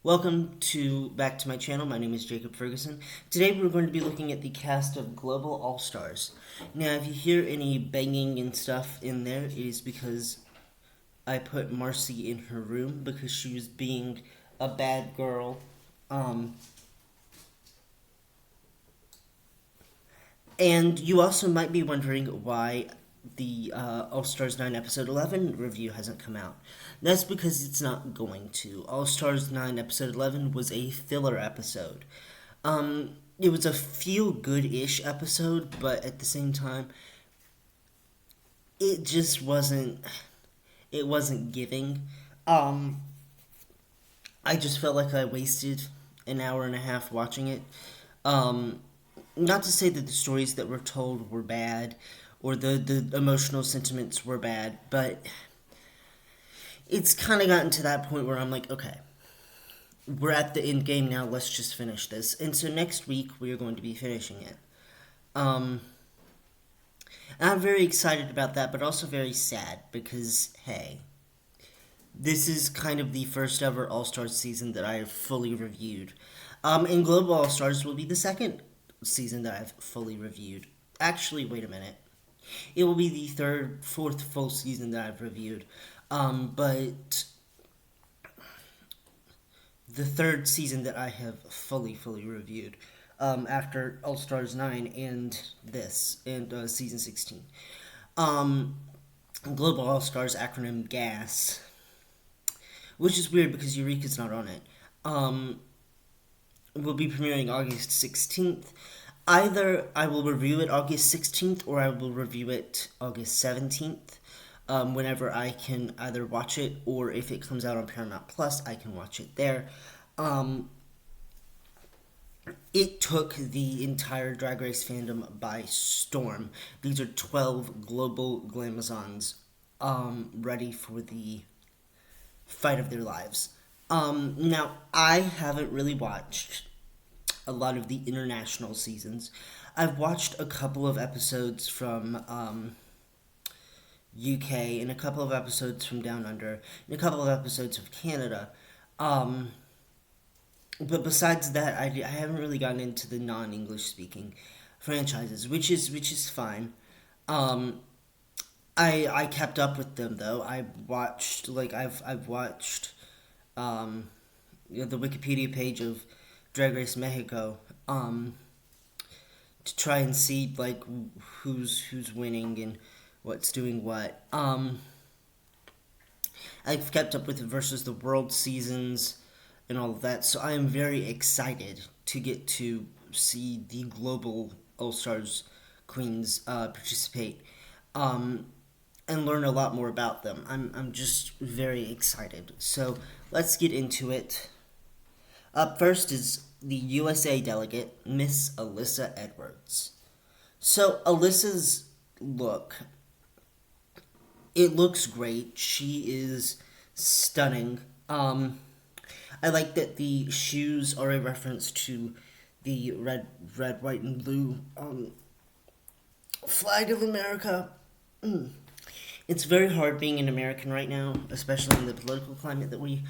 Back to my channel. My name is Jacob Ferguson. Today we're going to be looking at the cast of Global All Stars. Now, if you hear any banging and stuff in there, it is because I put Marcy in her room because she was being a bad girl. Um, and you also might be wondering why the All Stars 9 Episode 11 review hasn't come out. That's because it's not going to. All Stars 9 Episode 11 was a filler episode. It was a feel good ish episode, but at the same time, it just wasn't. It wasn't giving. Um, I just felt like I wasted an hour and a half watching it. Um, Not to say that the stories that were told were bad or the emotional sentiments were bad, but it's kind of gotten to that point where I'm like, okay, we're at the end game now. Let's just finish this. And so next week we are going to be finishing it. Um, and I'm very excited about that, but also very sad because hey, this is kind of the first ever All Stars season that I have fully reviewed. And Global All Stars will be the second season that I've fully reviewed. Actually, wait a minute. It will be the fourth full season that I've reviewed. But the third season that I have fully reviewed. After All Stars 9 and season 16. Um, Global All Stars acronym GAS, which is weird because Eureka's not on it. Will be premiering August 16th. Either I will review it August 16th or I will review it August 17th. Whenever I can either watch it or if it comes out on Paramount Plus, I can watch it there. Um, it took the entire Drag Race fandom by storm. These are 12 global glamazons ready for the fight of their lives. Now, I haven't really watched a lot of the international seasons. I've watched a couple of episodes from UK and a couple of episodes from Down Under and a couple of episodes of Canada. Um, but besides that, I haven't really gotten into the non-English speaking franchises, which is fine. Um, I kept up with them though. I've watched the Wikipedia page of Drag Race Mexico to try and see like who's winning and what's doing what. I've kept up with it versus the world seasons and all of that, so I am very excited to get to see the global All Stars queens participate and learn a lot more about them. I'm just very excited. So let's get into it. Up first is the USA delegate, Miss Alyssa Edwards. So Alyssa's look, it looks great. She is stunning. I like that the shoes are a reference to the red, white, and blue flag of America. It's very hard being an American right now, especially in the political climate that we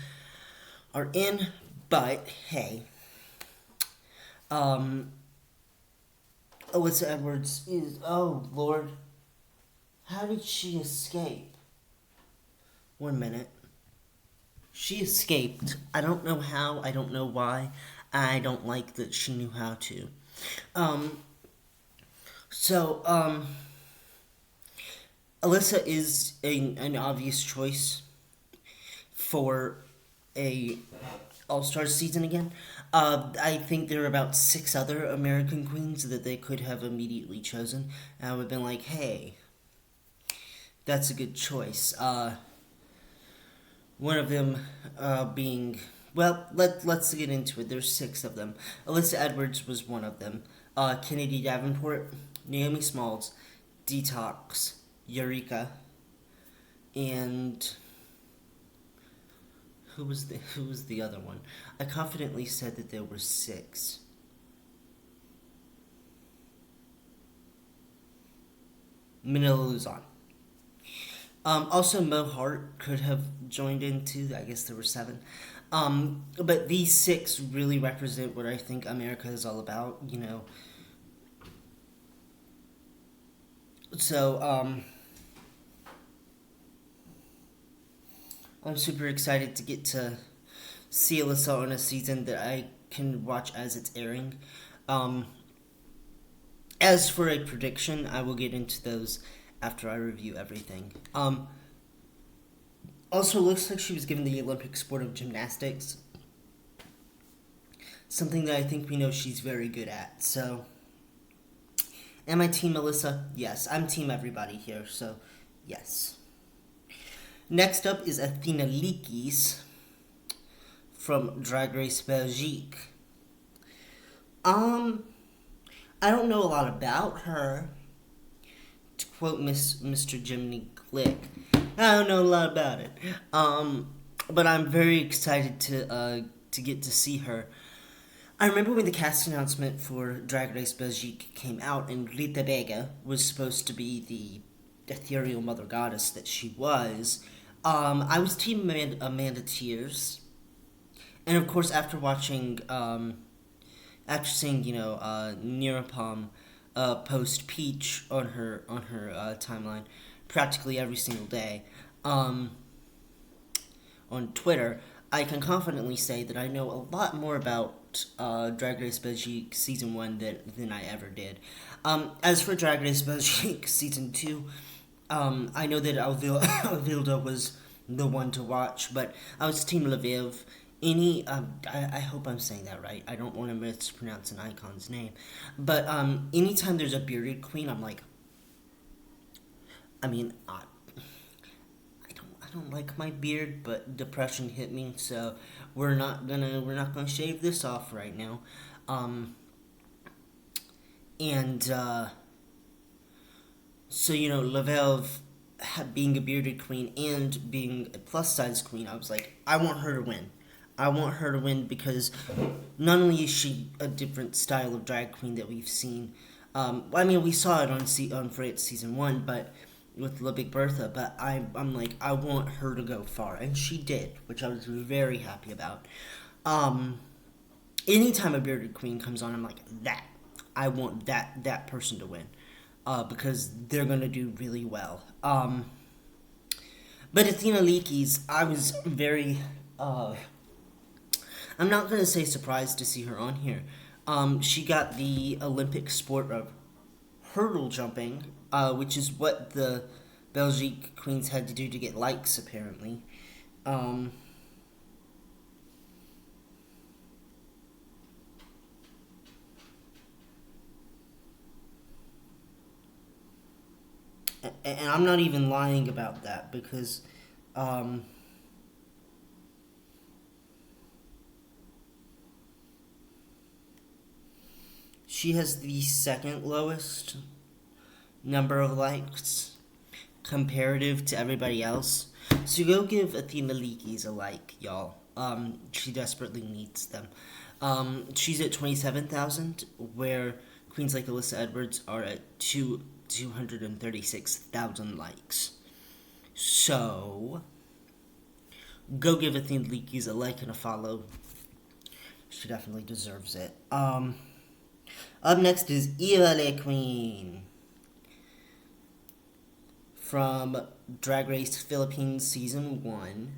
are in. But hey, um, Alyssa Edwards is, oh Lord, how did she escape? 1 minute. She escaped. I don't know how. I don't know why. I don't like that she knew how to. Um, so, Alyssa is an obvious choice for a All Stars season again. I think there are about 6 other American queens that they could have immediately chosen. And I would have been like, hey, that's a good choice. One of them being, well, let's get into it. There's 6 of them. Alyssa Edwards was one of them. Kennedy Davenport, Naomi Smalls, Detox, Eureka, and who was the other one? I confidently said that there were 6. Manila Luzon. Also, Mo Hart could have joined in too. I guess there were 7. But these six really represent what I think America is all about, you know. So, I'm super excited to get to see Alyssa on a season that I can watch as it's airing. Um, as for a prediction, I will get into those after I review everything. Also, looks like she was given the Olympic sport of gymnastics, something that I think we know she's very good at. So, am I Team Alyssa? Yes, I'm Team everybody here. So, yes. Next up is Athena Likis from Drag Race Belgique. Um, I don't know a lot about her. To quote Mr. Jiminy Glick, I don't know a lot about it. But I'm very excited to get to see her. I remember when the cast announcement for Drag Race Belgique came out, and Rita Vega was supposed to be the ethereal mother goddess that she was. I was Team Amanda Tears, and of course, after seeing Nirupam post Peach on her timeline practically every single day on Twitter, I can confidently say that I know a lot more about Drag Race Belgique Season 1 than I ever did. As for Drag Race Belgique Season 2, I know that Alvilda was the one to watch, but I was Team Lviv. I hope I'm saying that right. I don't want to mispronounce an icon's name, but anytime there's a bearded queen, I'm like, I mean, I don't like my beard, but depression hit me, so we're not gonna shave this off right now, and so Lavelle being a bearded queen and being a plus size queen, I was like, I want her to win. I want her to win because not only is she a different style of drag queen that we've seen. I mean, we saw it on Freight season 1, but with La Big Bertha. But I'm like, I want her to go far, and she did, which I was very happy about. Um, Anytime a bearded queen comes on, I'm like, that I want that person to win, because they're gonna do really well. But Athena Leakey's, I was very I'm not gonna say surprised to see her on here. She got the Olympic sport of hurdle jumping, which is what the Belgique queens had to do to get likes, apparently. Um, and I'm not even lying about that because um, she has the second lowest number of likes comparative to everybody else. So go give Athena Leakey's a like, y'all. She desperately needs them. She's at 27,000, where queens like Alyssa Edwards are at 236,000 likes. So go give Athena Leakey's a like and a follow. She definitely deserves it. Up next is Eva Le Queen from Drag Race Philippines Season 1.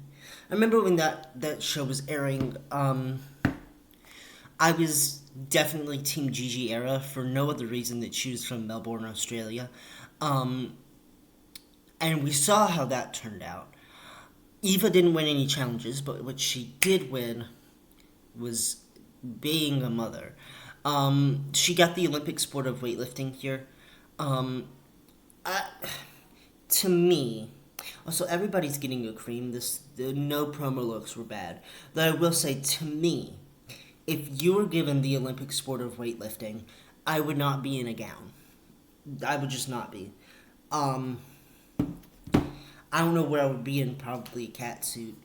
I remember when that show was airing, I was definitely Team Gigi Era for no other reason that she was from Melbourne, Australia. Um, and we saw how that turned out. Eva didn't win any challenges, but what she did win was being a mother. She got the Olympic sport of weightlifting here. Um, I, to me, also everybody's getting a cream. The no promo looks were bad. Though I will say, to me, if you were given the Olympic sport of weightlifting, I would not be in a gown. I would just not be. Um, I don't know where I would be in, probably a cat suit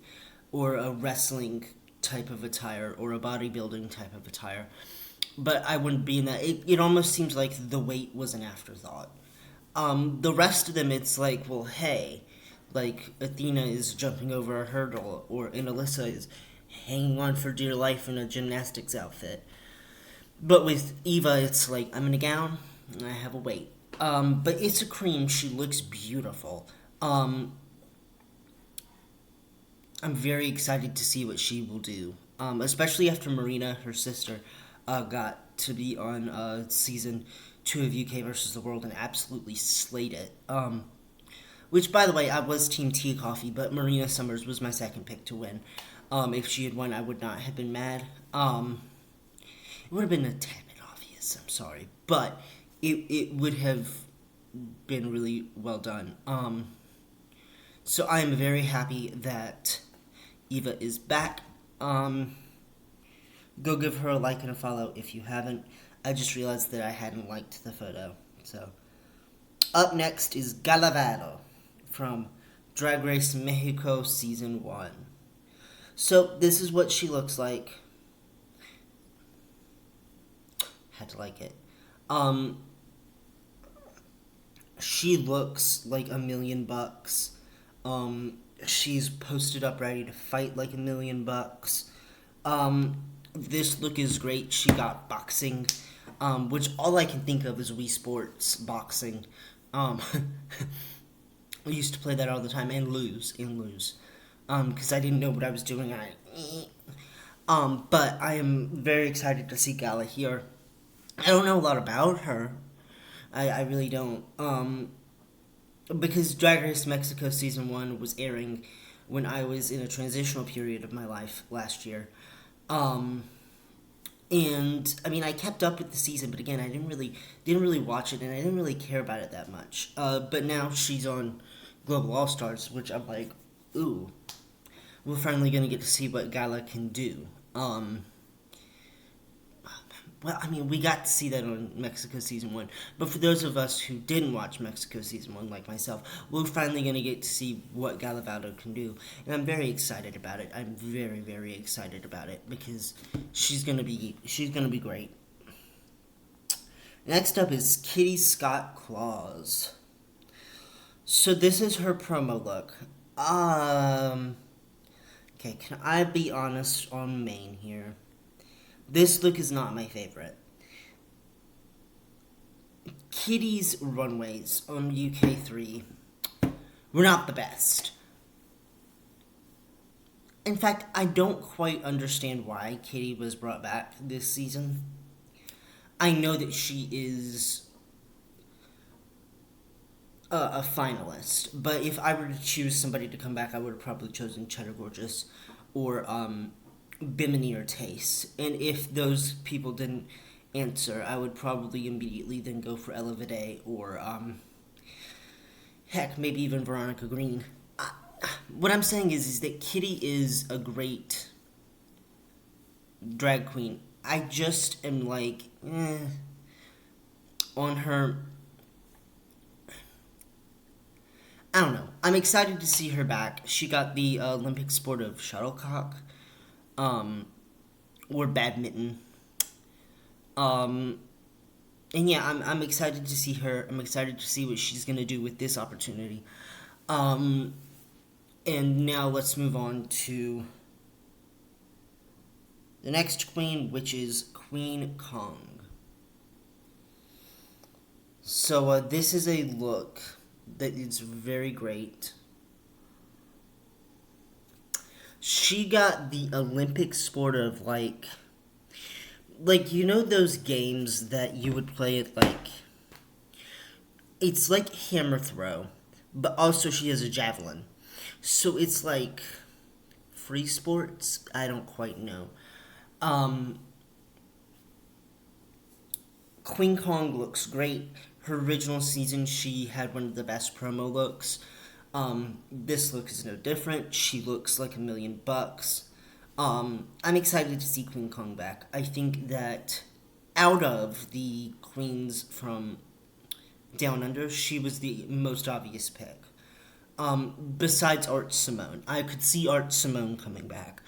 or a wrestling type of attire or a bodybuilding type of attire. But I wouldn't be in that. It almost seems like the weight was an afterthought. The rest of them, it's like, well, hey, like Athena is jumping over a hurdle, and Alyssa is, hanging on for dear life in a gymnastics outfit. But with Eva, it's like I'm in a gown and I have a weight. But it's a cream. She looks beautiful. I'm very excited to see what she will do, especially after Marina, her sister, got to be on season 2 of UK versus the World and absolutely slayed it. Which, by the way, I was Team Tea Coffee, but Marina Summers was my second pick to win. If she had won, I would not have been mad. It would have been a tad bit obvious, I'm sorry. But it would have been really well done. So I am very happy that Eva is back. Go give her a like and a follow if you haven't. I just realized that I hadn't liked the photo. So, up next is Galavado from Drag Race Mexico Season 1. So, this is what she looks like. Had to like it. She looks like $1,000,000. She's posted up ready to fight like $1,000,000. This look is great. She got boxing, which all I can think of is Wii Sports boxing. I used to play that all the time and lose, because I didn't know what I was doing. But I am very excited to see Gala here. I don't know a lot about her. I really don't. Because Drag Race Mexico Season 1 was airing when I was in a transitional period of my life last year. And I mean, I kept up with the season, but again, I didn't really watch it, and I didn't really care about it that much. But now she's on Global All Stars, which I'm like, ooh, we're finally gonna get to see what Gala can do. Well, I mean, we got to see that on Mexico Season 1. But for those of us who didn't watch Mexico Season 1, like myself, we're finally going to get to see what Galavado can do. And I'm very excited about it. I'm very, very excited about it because she's going to be great. Next up is Kitty Scott Claus. So this is her promo look. Okay, can I be honest on main here? This look is not my favorite. Kitty's runways on UK3 were not the best. In fact, I don't quite understand why Kitty was brought back this season. I know that she is a finalist, but if I were to choose somebody to come back, I would have probably chosen Cheddar Gorgeous or Bimini or Taste. And if those people didn't answer, I would probably immediately then go for Ella Vidae or heck, maybe even Veronica Green. What I'm saying is that Kitty is a great drag queen. I just am like, on her. I don't know. I'm excited to see her back. She got the Olympic sport of shuttlecock. Or badminton. And yeah, I'm excited to see her. I'm excited to see what she's gonna do with this opportunity. And now let's move on to the next queen, which is Queen Kong. So this is a look that is very great. She got the Olympic sport of like you know those games that you would play at it's like hammer throw, but also she has a javelin. So it's like free sports? I don't quite know. Queen Kong looks great. Her original season, she had one of the best promo looks. This look is no different. She looks like $1,000,000. I'm excited to see Queen Kong back. I think that out of the queens from Down Under, she was the most obvious pick. Besides Art Simone. I could see Art Simone coming back.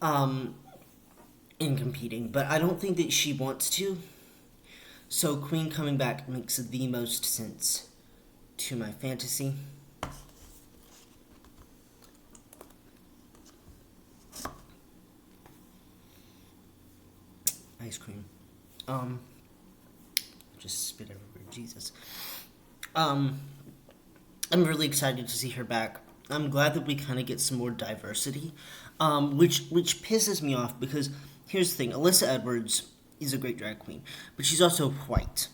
And competing, but I don't think that she wants to. So Queen coming back makes the most sense to my fantasy. ice cream. Um, just spit everywhere. Jesus. Um, I'm really excited to see her back. I'm glad that we kind of get some more diversity, which pisses me off because here's the thing: Alyssa Edwards is a great drag queen, but she's also white.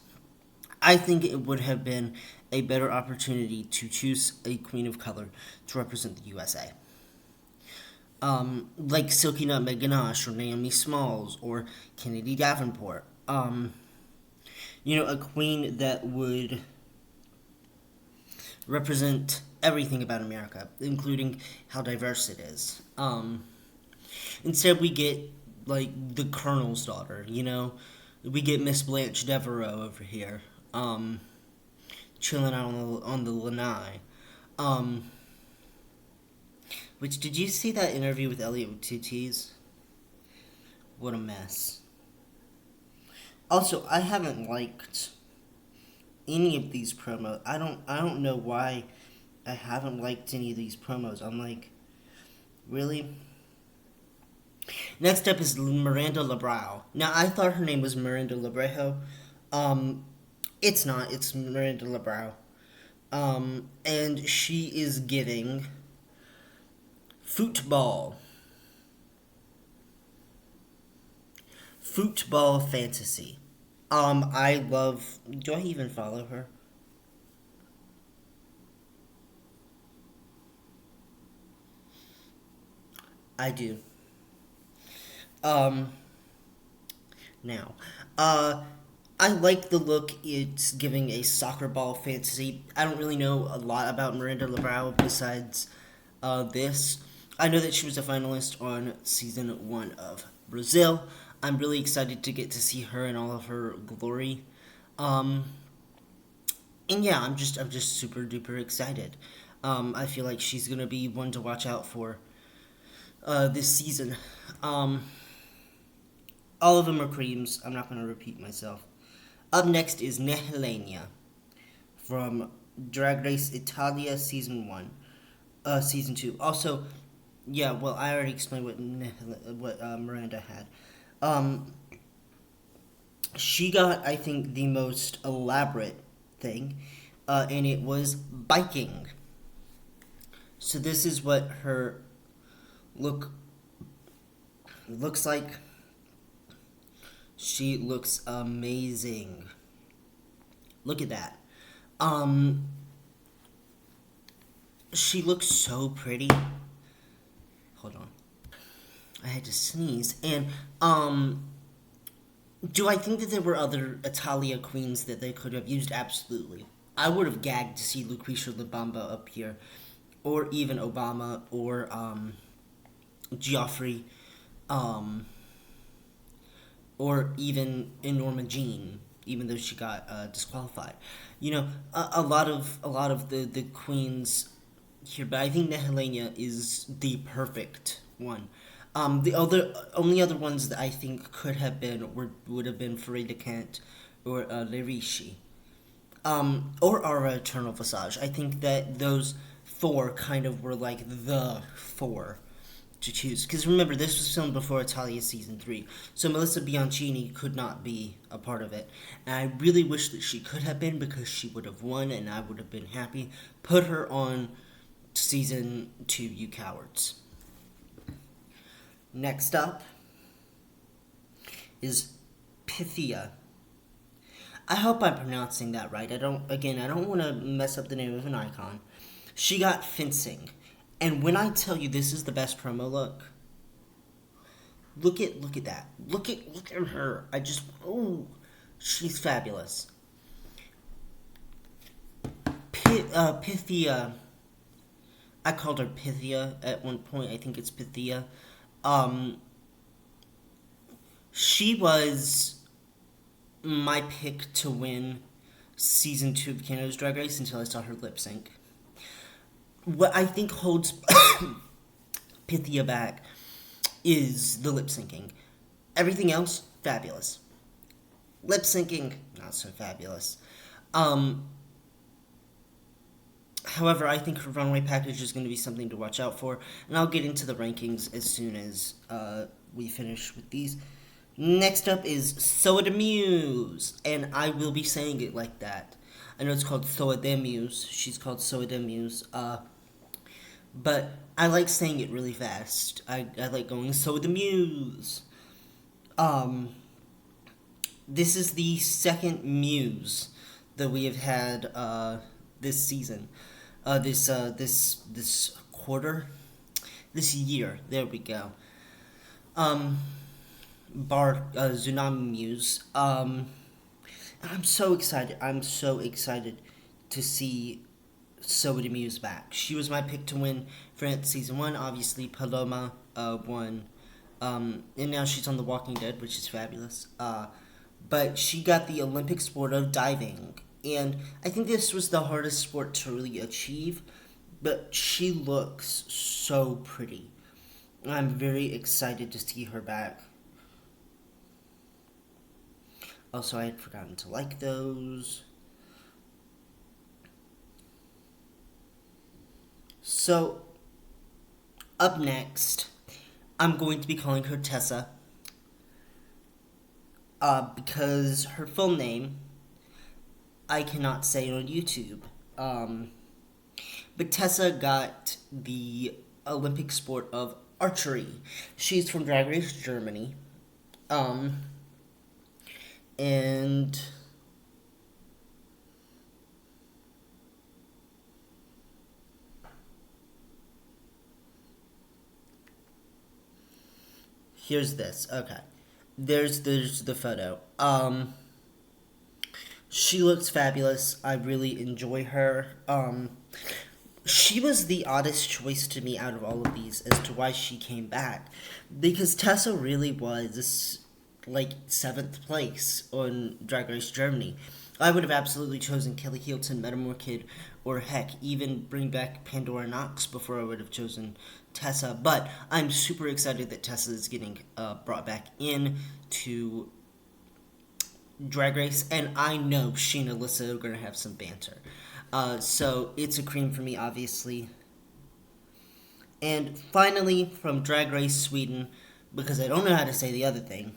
I think it would have been a better opportunity to choose a queen of color to represent the USA. Like Silky Nutmeg Ganache or Naomi Smalls or Kennedy Davenport. A queen that would represent everything about America, including how diverse it is. Instead, we get like the Colonel's daughter. We get Miss Blanche Devereaux over here, chilling out on the lanai. Um, which did you see that interview with Elliot with two T's? What a mess. Also, I haven't liked any of these promos. I don't know why I haven't liked any of these promos. I'm like, really? Next up is Miranda Lebrau. Now, I thought her name was Miranda Lebrejo. It's not. It's Miranda Lebrau. And she is giving football. Football fantasy. I love. Do I even follow her? I do. Um, now, uh, I like the look it's giving a soccer ball fantasy. I don't really know a lot about Miranda Lebrau besides this. I know that she was a finalist on season 1 of Brazil. I'm really excited to get to see her in all of her glory. Um, and yeah, I'm just super duper excited. I feel like she's gonna be one to watch out for this season. Um, all of them are creams. I'm not gonna repeat myself. Up next is Nehelenia from Drag Race Italia season 2. Also, yeah, well, I already explained what Miranda had. Um, she got, I think, the most elaborate thing, and it was biking. So this is what her look looks like. She looks amazing. Look at that. Um, she looks so pretty. Hold on. I had to sneeze. And, do I think that there were other Italia queens that they could have used? Absolutely. I would have gagged to see Lucretia Labamba up here. Or even Obama. Or, Geoffrey. Um, or even in Norma Jean, even though she got disqualified. A lot of the queens here, but I think Nehelenia is the perfect one. The only other ones that I think could have been would have been Farida Kent or Lerishi, or Aura Eternal Visage. I think that those four kind of were like the four to choose. Because remember, this was filmed before Italia season 3, so Melissa Bianchini could not be a part of it. And I really wish that she could have been because she would have won and I would have been happy. Put her on season 2, you cowards. Next up is Pythia. I hope I'm pronouncing that right. I don't want to mess up the name of an icon. She got fencing. And when I tell you this is the best promo look, look at that. Look at her. She's fabulous. Pythia. I called her Pythia at one point. I think it's Pythia. Um, she was my pick to win season 2 of Canada's Drag Race until I saw her lip sync. What I think holds Pythia back is the lip syncing. Everything else, fabulous. Lip syncing, not so fabulous. Um, However, I think her runway package is going to be something to watch out for, and I'll get into the rankings as soon as we finish with these. Next up is Soa de Muse, and I will be saying it like that. I know it's called Soa de Muse. She's called Soa de Muse. But I like saying it really fast. I like going Soa de Muse. Um, this is the second Muse that we have had this season. This quarter, this year. There we go. Um, Tsunami Muse. I'm so excited. I'm so excited to see Soda Muse back. She was my pick to win France season 1. Obviously, Paloma won. And now she's on The Walking Dead, which is fabulous. But she got the Olympic sport of diving. And I think this was the hardest sport to really achieve. But she looks so pretty. I'm very excited to see her back. Also, I had forgotten to like those. So, up next, I'm going to be calling her Tessa. Because her full name, I cannot say on YouTube. But Tessa got the Olympic sport of archery. She's from Drag Race Germany. And here's this. Okay. There's the photo. She looks fabulous. I really enjoy her. She was the oddest choice to me out of all of these as to why she came back. Because Tessa really was like 7th place on Drag Race Germany. I would have absolutely chosen Kelly Hilton, Metamore Kid, or heck, even bring back Pandora Knox before I would have chosen Tessa. But I'm super excited that Tessa is getting brought back in to Drag Race, and I know she and Alyssa are going to have some banter. So it's a cream for me, obviously. And finally, from Drag Race Sweden, because I don't know how to say the other thing,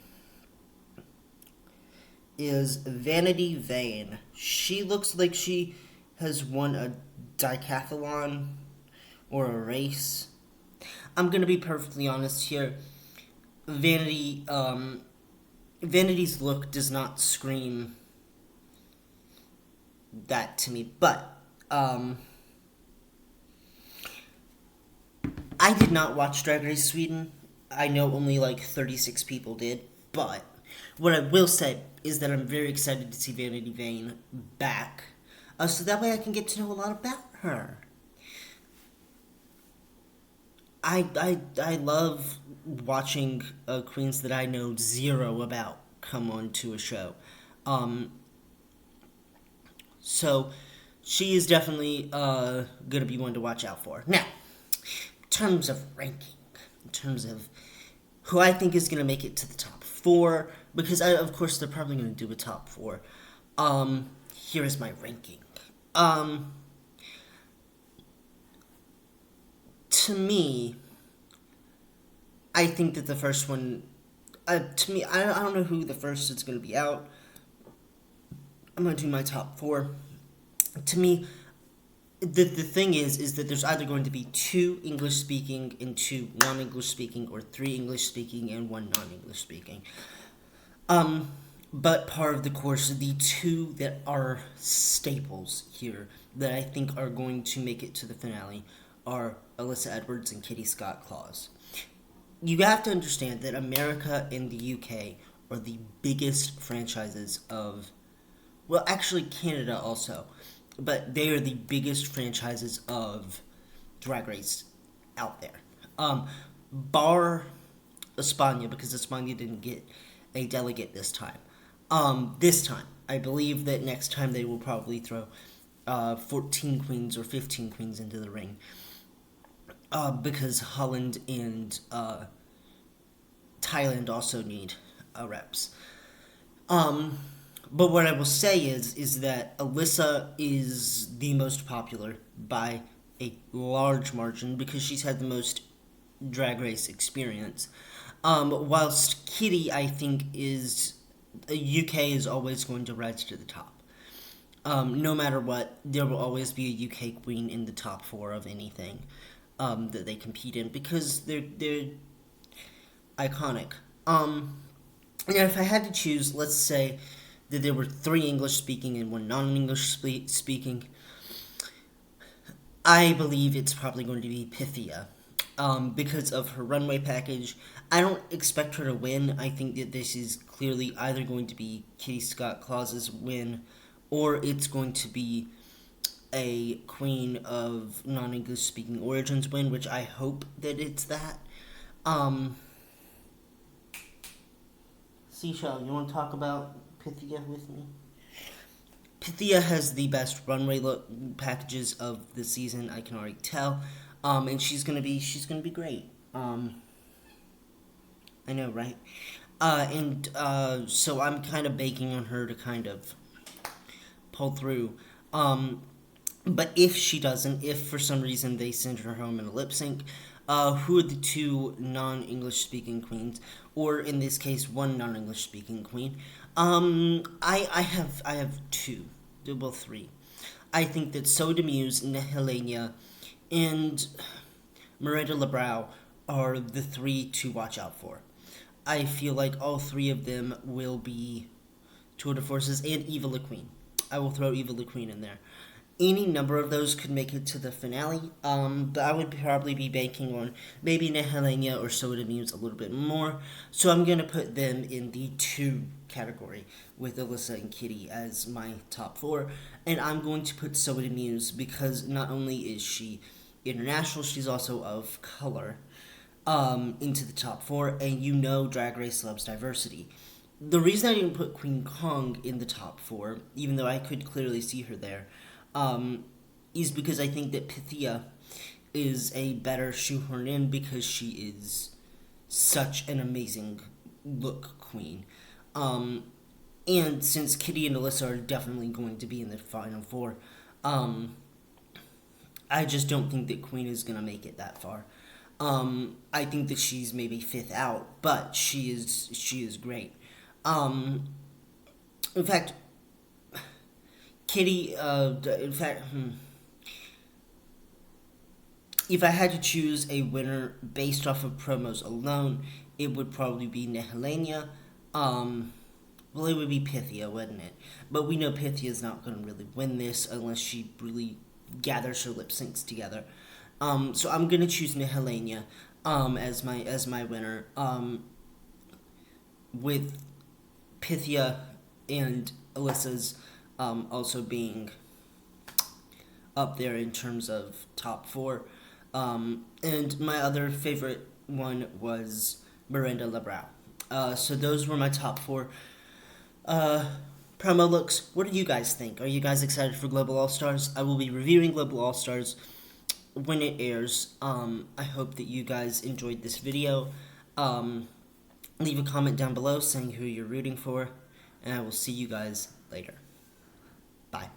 is Vanity Vane. She looks like she has won a decathlon or a race. I'm gonna be perfectly honest here. Vanity's look does not scream that to me, but I did not watch Drag Race Sweden. I know only like 36 people did, but what I will say is that I'm very excited to see Vanity Vane back, so that way I can get to know a lot about her. I love watching queens that I know zero about come on to a show. Um, so she is definitely gonna be one to watch out for. Now, in terms of ranking, in terms of who I think is gonna make it to the top 4, because of course they're probably gonna do a top 4. Here is my ranking. Um, to me, I think that the first one, to me, I don't know who the first is going to be out. I'm going to do my top 4. To me, the thing is that there's either going to be 2 English speaking and 2 non-English speaking, or 3 English speaking and 1 non-English speaking. But part of the course, the 2 that are staples here that I think are going to make it to the finale are Alyssa Edwards and Kitty Scott Claus. You have to understand that America and the UK are the biggest franchises of, well, actually Canada also, but they are the biggest franchises of Drag Race out there. Bar España, because España didn't get a delegate this time. This time, I believe that next time they will probably throw 14 queens or 15 queens into the ring. Because Holland and Thailand also need reps. But what I will say is that Alyssa is the most popular by a large margin because she's had the most drag race experience. Whilst Kitty, I think, is UK is always going to rise to the top. No matter what, there will always be a UK queen in the top four of anything that they compete in because they're iconic. Now, if I had to choose, let's say that there were three English speaking and one non English speaking, I believe it's probably going to be Pythia. Because of her runway package, I don't expect her to win. I think that this is clearly either going to be Kitty Scott Claus's win, or it's going to be a Queen of non-English speaking origins win, which I hope that it's that. Seashell, you want to talk about Pythia with me? Pythia has the best runway look packages of the season. I can already tell, and she's gonna be great. I know, right? So I'm kind of banking on her to kind of pull through. But if she doesn't, if for some reason they send her home in a lip sync, who are the two non-English speaking queens, or in this case, one non-English speaking queen? I have two, well, three. I think that Soda Muse, Nehelenia, and Miranda Lebrau are the three to watch out for. I feel like all three of them will be tour de forces, and Eva Le Queen. I will throw Eva Le Queen in there. Any number of those could make it to the finale, but I would probably be banking on maybe Nehelenia or Soda Muse a little bit more. So I'm going to put them in the two category with Alyssa and Kitty as my top four. And I'm going to put Soda Muse because not only is she international, she's also of color, into the top four. And you know Drag Race loves diversity. The reason I didn't put Queen Kong in the top four, even though I could clearly see her there, is because I think that Pythia is a better shoehorn in because she is such an amazing look queen. And since Kitty and Alyssa are definitely going to be in the final four, I just don't think that Queen is going to make it that far. I think that she's maybe fifth out, but she is great. In fact, Kitty, if I had to choose a winner based off of promos alone, it would probably be Nehelenia. Well, it would be Pythia, wouldn't it? But we know Pythia's not going to really win this unless she really gathers her lip syncs together. So I'm going to choose Nehelenia as my winner, with Pythia and Alyssa's also being up there in terms of top four. And my other favorite one was Miranda Lebrau. So those were my top four promo looks. What do you guys think? Are you guys excited for Global All Stars? I will be reviewing Global All Stars when it airs. I hope that you guys enjoyed this video. Leave a comment down below saying who you're rooting for, and I will see you guys later. Bye.